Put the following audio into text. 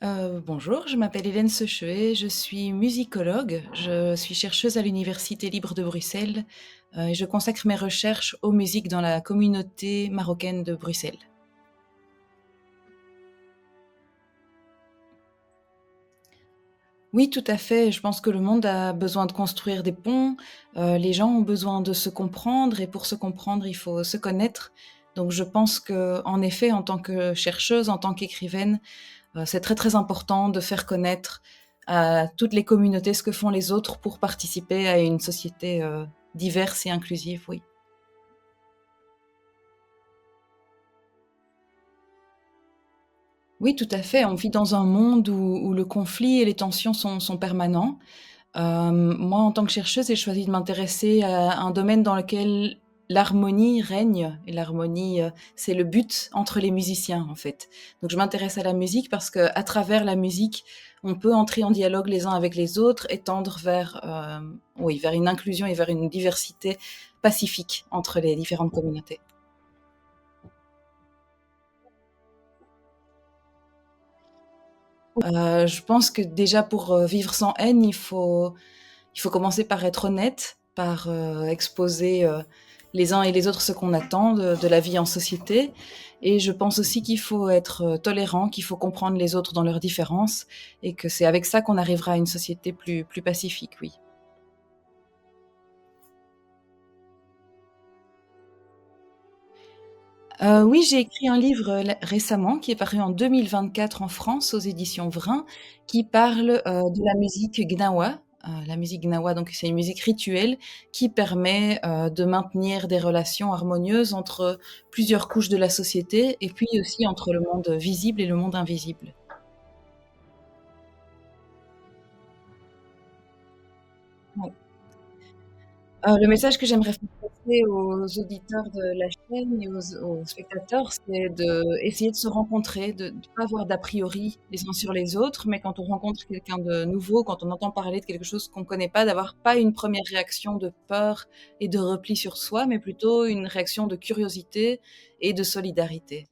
Bonjour, je m'appelle Hélène Secheret, je suis musicologue, je suis chercheuse à l'Université libre de Bruxelles, et je consacre mes recherches aux musiques dans la communauté marocaine de Bruxelles. Oui, tout à fait, je pense que le monde a besoin de construire des ponts, les gens ont besoin de se comprendre et pour se comprendre, il faut se connaître. Donc je pense qu'en effet, en tant que chercheuse, en tant qu'écrivaine, c'est très, très important de faire connaître à toutes les communautés ce que font les autres pour participer à une société, diverse et inclusive, oui. Oui, tout à fait, on vit dans un monde où le conflit et les tensions sont permanents. Moi, en tant que chercheuse, j'ai choisi de m'intéresser à un domaine dans lequel l'harmonie règne et l'harmonie, c'est le but entre les musiciens, en fait. Donc je m'intéresse à la musique parce qu'à travers la musique, on peut entrer en dialogue les uns avec les autres et tendre vers, oui, vers une inclusion et vers une diversité pacifique entre les différentes communautés. Je pense que déjà pour, vivre sans haine, il faut commencer par être honnête, par, exposer, les uns et les autres ce qu'on attend de la vie en société et je pense aussi qu'il faut être, tolérant, qu'il faut comprendre les autres dans leurs différences et que c'est avec ça qu'on arrivera à une société plus pacifique, oui. Oui, j'ai écrit un livre, là récemment qui est paru en 2024 en France aux éditions Vrin, qui parle, de la musique gnawa. La musique gnawa, donc c'est une musique rituelle qui permet, de maintenir des relations harmonieuses entre plusieurs couches de la société et puis aussi entre le monde visible et le monde invisible. Ouais. Le message que j'aimerais faire passer aux auditeurs de la chaîne et aux spectateurs, c'est d'essayer de se rencontrer, de pas avoir d'a priori les uns sur les autres, mais quand on rencontre quelqu'un de nouveau, quand on entend parler de quelque chose qu'on connaît pas, d'avoir pas une première réaction de peur et de repli sur soi, mais plutôt une réaction de curiosité et de solidarité.